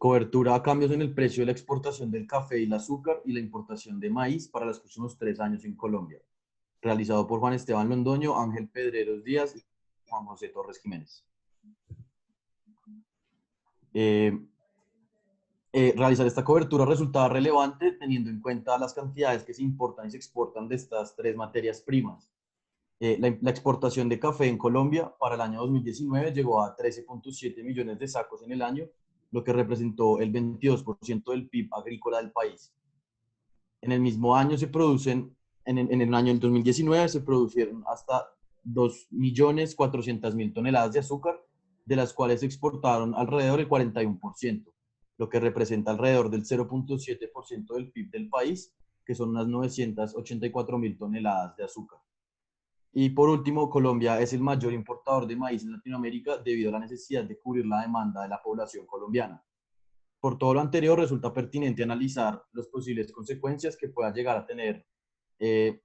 Cobertura a cambios en el precio de la exportación del café y el azúcar y la importación de maíz para los próximos 3 años en Colombia. Realizado por Juan Esteban Londoño, Ángel Pedreros Díaz y Juan José Torres Jiménez. Realizar esta cobertura resultaba relevante teniendo en cuenta las cantidades que se importan y se exportan de estas tres materias primas. La exportación de café en Colombia para el año 2019 llegó a 13.7 millones de sacos en el año, lo que representó el 22% del PIB agrícola del país. En el mismo año se producen, en el año del 2019 se produjeron hasta 2.400.000 toneladas de azúcar, de las cuales se exportaron alrededor del 41%, lo que representa alrededor del 0.7% del PIB del país, que son unas 984.000 toneladas de azúcar. Y por último, Colombia es el mayor importador de maíz en Latinoamérica debido a la necesidad de cubrir la demanda de la población colombiana. Por todo lo anterior, resulta pertinente analizar las posibles consecuencias que pueda llegar a tener eh,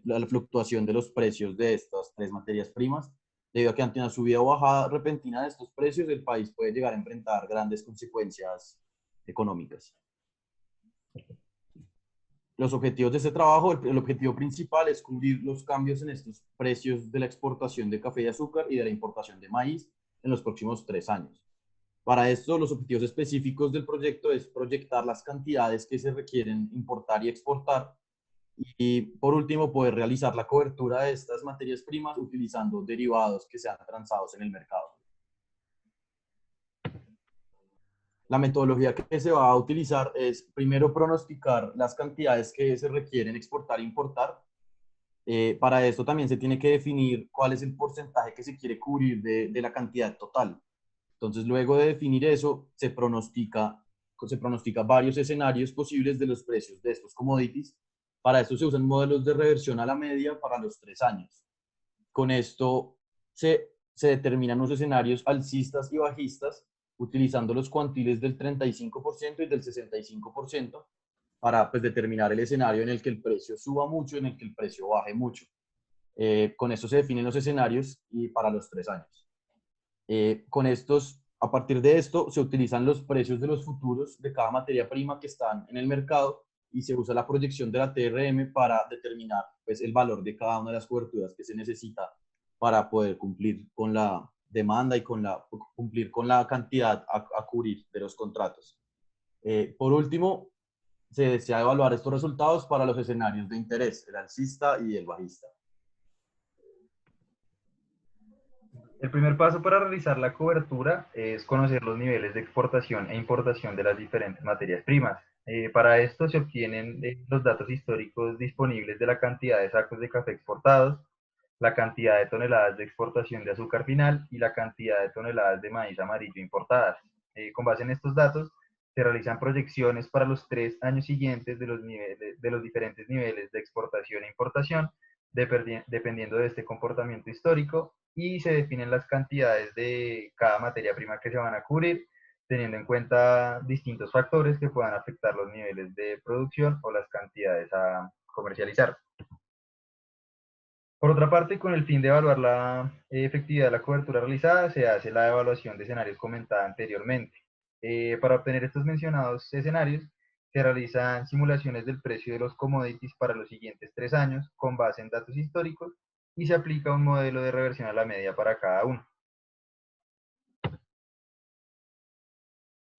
la fluctuación de los precios de estas tres materias primas, debido a que ante una subida o bajada repentina de estos precios, el país puede llegar a enfrentar grandes consecuencias económicas. Los objetivos de este trabajo, el objetivo principal es cubrir los cambios en estos precios de la exportación de café y azúcar y de la importación de maíz en los próximos 3 años. Para esto, los objetivos específicos del proyecto es proyectar las cantidades que se requieren importar y exportar y, por último, poder realizar la cobertura de estas materias primas utilizando derivados que sean transados en el mercado. La metodología que se va a utilizar es primero pronosticar las cantidades que se requieren exportar e importar. Para esto también se tiene que definir cuál es el porcentaje que se quiere cubrir de la cantidad total. Entonces, luego de definir eso, se pronostica varios escenarios posibles de los precios de estos commodities. Para esto se usan modelos de reversión a la media para los 3 años. Con esto se determinan los escenarios alcistas y bajistas utilizando los cuantiles del 35% y del 65% para pues, determinar el escenario en el que el precio suba mucho y en el que el precio baje mucho. Con esto se definen los escenarios y para los 3 años. A partir de esto, se utilizan los precios de los futuros de cada materia prima que están en el mercado y se usa la proyección de la TRM para determinar pues, el valor de cada una de las coberturas que se necesita para poder cumplir con la demanda y cumplir con la cantidad a cubrir de los contratos. Por último, se desea evaluar estos resultados para los escenarios de interés, el alcista y el bajista. El primer paso para realizar la cobertura es conocer los niveles de exportación e importación de las diferentes materias primas. Para esto se obtienen los datos históricos disponibles de la cantidad de sacos de café exportados, la cantidad de toneladas de exportación de azúcar final y la cantidad de toneladas de maíz amarillo importadas. Con base en estos datos, se realizan proyecciones para los 3 años siguientes de los diferentes niveles de exportación e importación, dependiendo de este comportamiento histórico, y se definen las cantidades de cada materia prima que se van a cubrir, teniendo en cuenta distintos factores que puedan afectar los niveles de producción o las cantidades a comercializar. Por otra parte, con el fin de evaluar la efectividad de la cobertura realizada, se hace la evaluación de escenarios comentada anteriormente. Para obtener estos mencionados escenarios, se realizan simulaciones del precio de los commodities para los siguientes 3 años con base en datos históricos y se aplica un modelo de reversión a la media para cada uno.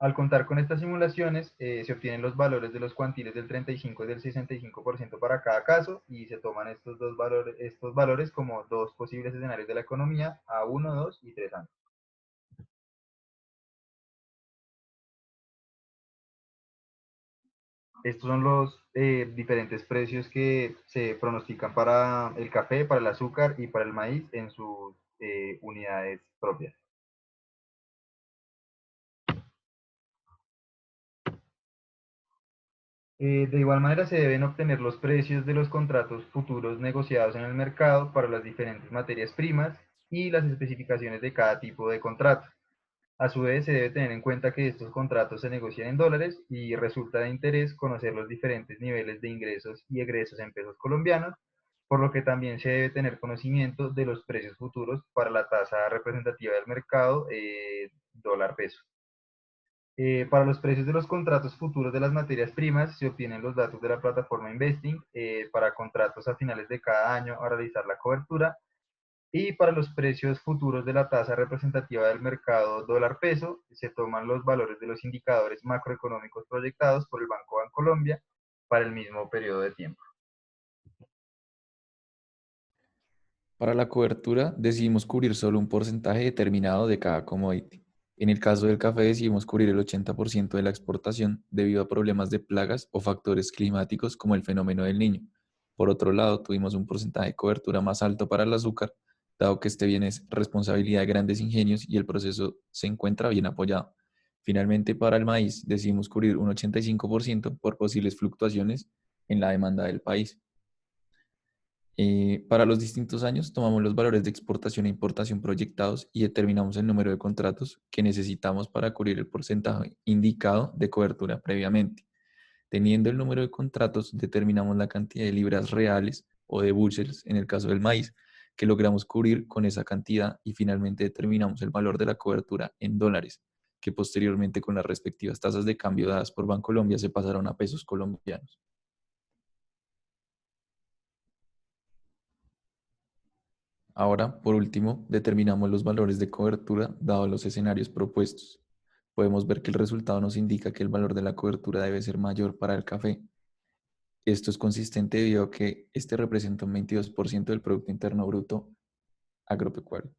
Al contar con estas simulaciones, se obtienen los valores de los cuantiles del 35 y del 65% para cada caso y se toman estos valores como dos posibles escenarios de la economía a 1, 2 y 3 años. Estos son los diferentes precios que se pronostican para el café, para el azúcar y para el maíz en sus unidades propias. De igual manera se deben obtener los precios de los contratos futuros negociados en el mercado para las diferentes materias primas y las especificaciones de cada tipo de contrato. A su vez, se debe tener en cuenta que estos contratos se negocian en dólares y resulta de interés conocer los diferentes niveles de ingresos y egresos en pesos colombianos, por lo que también se debe tener conocimiento de los precios futuros para la tasa representativa del mercado dólar-peso. Para los precios de los contratos futuros de las materias primas se obtienen los datos de la plataforma Investing para contratos a finales de cada año a realizar la cobertura. Y para los precios futuros de la tasa representativa del mercado dólar-peso, se toman los valores de los indicadores macroeconómicos proyectados por el Banco Bancolombia para el mismo periodo de tiempo. Para la cobertura decidimos cubrir solo un porcentaje determinado de cada commodity. En el caso del café decidimos cubrir el 80% de la exportación debido a problemas de plagas o factores climáticos como el fenómeno del Niño. Por otro lado, tuvimos un porcentaje de cobertura más alto para el azúcar, dado que este bien es responsabilidad de grandes ingenios y el proceso se encuentra bien apoyado. Finalmente, para el maíz decidimos cubrir un 85% por posibles fluctuaciones en la demanda del país. Para los distintos años tomamos los valores de exportación e importación proyectados y determinamos el número de contratos que necesitamos para cubrir el porcentaje indicado de cobertura previamente. Teniendo el número de contratos, determinamos la cantidad de libras reales o de bushels en el caso del maíz que logramos cubrir con esa cantidad y finalmente determinamos el valor de la cobertura en dólares, que posteriormente con las respectivas tasas de cambio dadas por Bancolombia se pasaron a pesos colombianos. Ahora, por último, determinamos los valores de cobertura dados los escenarios propuestos. Podemos ver que el resultado nos indica que el valor de la cobertura debe ser mayor para el café. Esto es consistente debido a que este representa un 22% del Producto Interno Bruto agropecuario.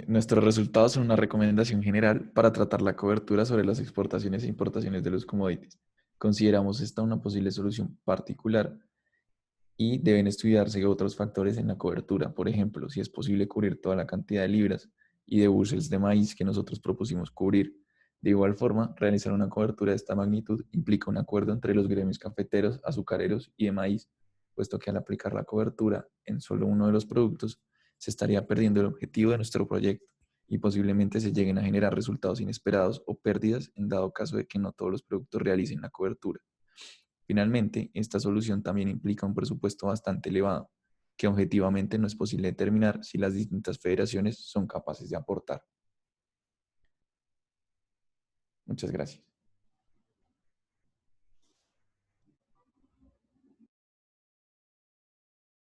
Nuestros resultados son una recomendación general para tratar la cobertura sobre las exportaciones e importaciones de los commodities. Consideramos esta una posible solución particular y deben estudiarse otros factores en la cobertura. Por ejemplo, si es posible cubrir toda la cantidad de libras y de bushels de maíz que nosotros propusimos cubrir. De igual forma, realizar una cobertura de esta magnitud implica un acuerdo entre los gremios cafeteros, azucareros y de maíz, puesto que al aplicar la cobertura en solo uno de los productos, se estaría perdiendo el objetivo de nuestro proyecto y posiblemente se lleguen a generar resultados inesperados o pérdidas en dado caso de que no todos los productos realicen la cobertura. Finalmente, esta solución también implica un presupuesto bastante elevado, que objetivamente no es posible determinar si las distintas federaciones son capaces de aportar. Muchas gracias.